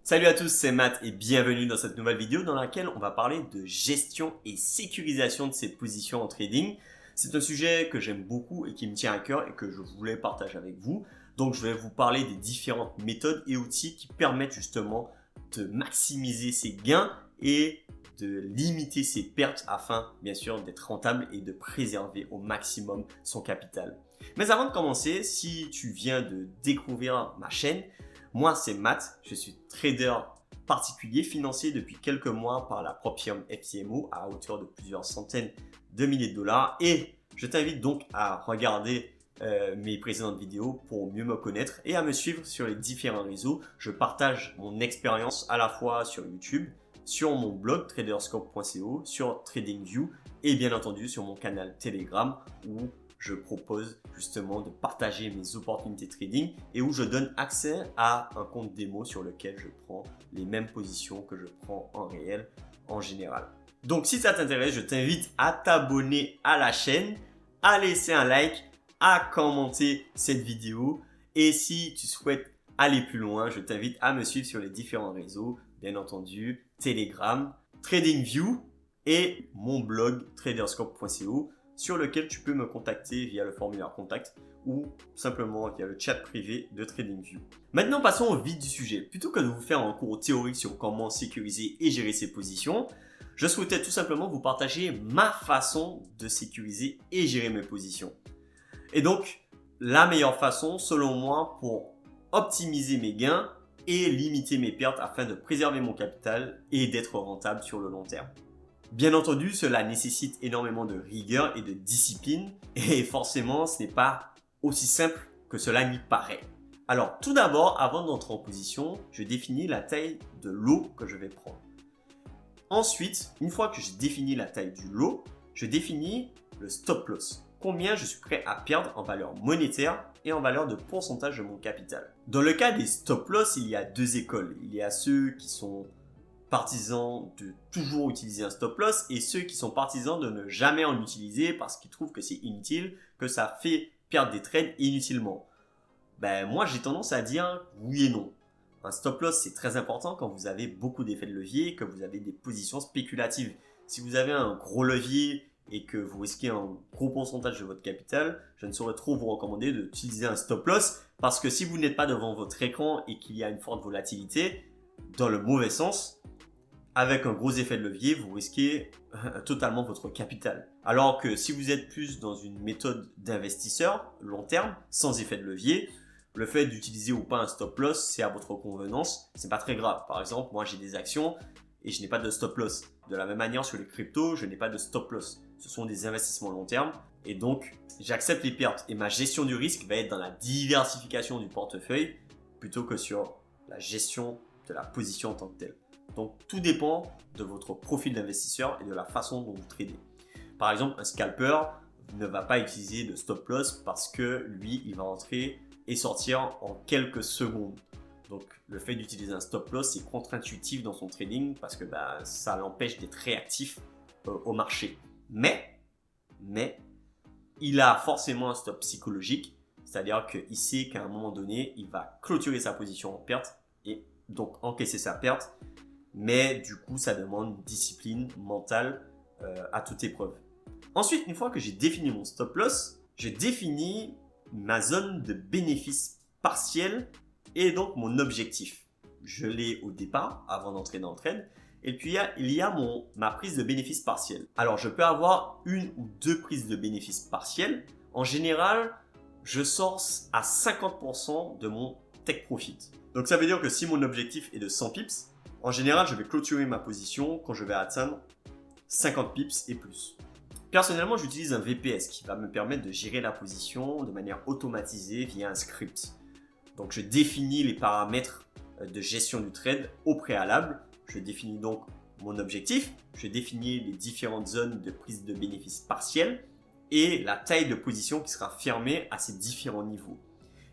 Salut à tous, c'est Matt et bienvenue dans cette nouvelle vidéo dans laquelle on va parler de gestion et sécurisation de ses positions en trading. C'est un sujet que j'aime beaucoup et qui me tient à cœur et que je voulais partager avec vous. Donc je vais vous parler des différentes méthodes et outils qui permettent justement de maximiser ses gains et de limiter ses pertes afin bien sûr d'être rentable et de préserver au maximum son capital. Mais avant de commencer, si tu viens de découvrir ma chaîne, moi, c'est Matt, je suis trader particulier financé depuis quelques mois par la propre firme FCMO à hauteur de plusieurs centaines de milliers de dollars et je t'invite donc à regarder mes précédentes vidéos pour mieux me connaître et à me suivre sur les différents réseaux. Je partage mon expérience à la fois sur YouTube, sur mon blog traderscope.co, sur TradingView et bien entendu sur mon canal Telegram où je propose justement de partager mes opportunités trading et où je donne accès à un compte démo sur lequel je prends les mêmes positions que je prends en réel en général. Donc si ça t'intéresse, je t'invite à t'abonner à la chaîne, à laisser un like, à commenter cette vidéo et si tu souhaites aller plus loin, je t'invite à me suivre sur les différents réseaux, bien entendu Telegram, TradingView et mon blog traderscope.co sur lequel tu peux me contacter via le formulaire contact ou simplement via le chat privé de TradingView. Maintenant, passons au vif du sujet. Plutôt que de vous faire un cours théorique sur comment sécuriser et gérer ses positions, je souhaitais tout simplement vous partager ma façon de sécuriser et gérer mes positions. Et donc, la meilleure façon, selon moi, pour optimiser mes gains et limiter mes pertes afin de préserver mon capital et d'être rentable sur le long terme. Bien entendu, cela nécessite énormément de rigueur et de discipline et forcément, ce n'est pas aussi simple que cela n'y paraît. Alors, tout d'abord, avant d'entrer en position, je définis la taille de lot que je vais prendre. Ensuite, une fois que j'ai défini la taille du lot, je définis le stop loss. Combien je suis prêt à perdre en valeur monétaire et en valeur de pourcentage de mon capital. Dans le cas des stop loss, il y a deux écoles. Il y a ceux qui sont partisans de toujours utiliser un stop loss et ceux qui sont partisans de ne jamais en utiliser parce qu'ils trouvent que c'est inutile, que ça fait perdre des trades inutilement. Moi, j'ai tendance à dire oui et non. Un stop loss, c'est très important quand vous avez beaucoup d'effets de levier, que vous avez des positions spéculatives. Si vous avez un gros levier et que vous risquez un gros pourcentage de votre capital, je ne saurais trop vous recommander d'utiliser un stop loss parce que si vous n'êtes pas devant votre écran et qu'il y a une forte volatilité, dans le mauvais sens, avec un gros effet de levier, vous risquez totalement votre capital. Alors que si vous êtes plus dans une méthode d'investisseur long terme, sans effet de levier, le fait d'utiliser ou pas un stop loss, c'est à votre convenance, c'est pas très grave. Par exemple, moi j'ai des actions et je n'ai pas de stop loss. De la même manière sur les cryptos, je n'ai pas de stop loss. Ce sont des investissements long terme et donc j'accepte les pertes et ma gestion du risque va être dans la diversification du portefeuille plutôt que sur la gestion de la position en tant que telle. Donc, tout dépend de votre profil d'investisseur et de la façon dont vous tradez. Par exemple, un scalper ne va pas utiliser de stop loss parce que lui, il va entrer et sortir en quelques secondes. Donc, le fait d'utiliser un stop loss, c'est contre-intuitif dans son trading parce que ça l'empêche d'être réactif au marché. Mais, il a forcément un stop psychologique, c'est-à-dire qu'il sait qu'à un moment donné, il va clôturer sa position en perte et donc encaisser sa perte. Mais du coup, ça demande une discipline mentale à toute épreuve. Ensuite, une fois que j'ai défini mon stop loss, je définis ma zone de bénéfice partiel et donc mon objectif. Je l'ai au départ, avant d'entrer dans le trade. Et puis, il y a ma prise de bénéfice partiel. Alors, je peux avoir une ou deux prises de bénéfice partiel. En général, je source à 50% de mon take profit. Donc, ça veut dire que si mon objectif est de 100 pips, en général, je vais clôturer ma position quand je vais atteindre 50 pips et plus. Personnellement, j'utilise un VPS qui va me permettre de gérer la position de manière automatisée via un script. Donc, je définis les paramètres de gestion du trade au préalable. Je définis donc mon objectif. Je définis les différentes zones de prise de bénéfice partiel et la taille de position qui sera fermée à ces différents niveaux.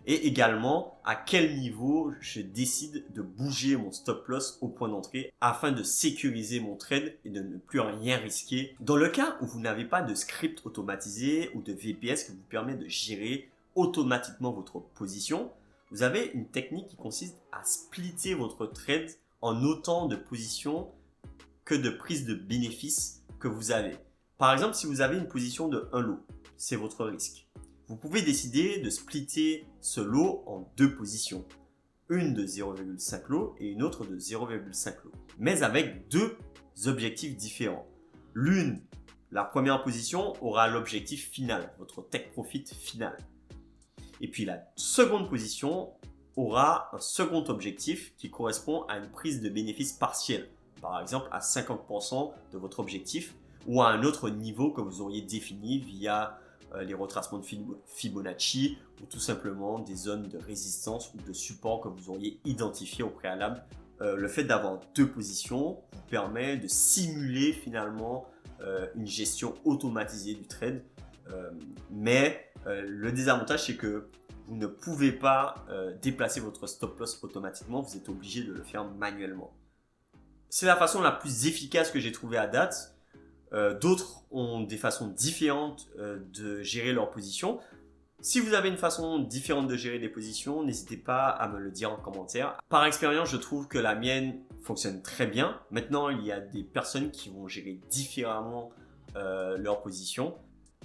Et également à quel niveau je décide de bouger mon stop loss au point d'entrée afin de sécuriser mon trade et de ne plus rien risquer. Dans le cas où vous n'avez pas de script automatisé ou de VPS qui vous permet de gérer automatiquement votre position, vous avez une technique qui consiste à splitter votre trade en autant de positions que de prises de bénéfices que vous avez. Par exemple, si vous avez une position de 1 lot, c'est votre risque. Vous pouvez décider de splitter ce lot en 2 positions. Une de 0,5 lot et une autre de 0,5 lot. Mais avec 2 objectifs différents. La première position aura l'objectif final, votre take profit final. Et puis la seconde position aura un second objectif qui correspond à une prise de bénéfice partielle. Par exemple à 50% de votre objectif ou à un autre niveau que vous auriez défini via les retracements de Fibonacci ou tout simplement des zones de résistance ou de support que vous auriez identifié au préalable. Le fait d'avoir 2 positions vous permet de simuler finalement une gestion automatisée du trade. Mais le désavantage, c'est que vous ne pouvez pas déplacer votre stop loss automatiquement, vous êtes obligé de le faire manuellement. C'est la façon la plus efficace que j'ai trouvée à date. D'autres ont des façons différentes de gérer leur position. Si vous avez une façon différente de gérer les positions, n'hésitez pas à me le dire en commentaire. Par expérience, je trouve que la mienne fonctionne très bien. Maintenant, il y a des personnes qui vont gérer différemment leur position.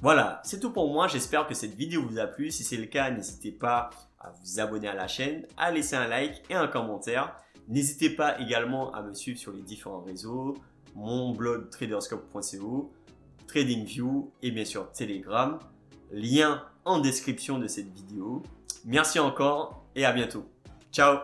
Voilà, c'est tout pour moi. J'espère que cette vidéo vous a plu. Si c'est le cas, n'hésitez pas à vous abonner à la chaîne, à laisser un like et un commentaire. N'hésitez pas également à me suivre sur les différents réseaux, mon blog traderscope.co, TradingView et bien sûr Telegram. Lien en description de cette vidéo. Merci encore et à bientôt. Ciao!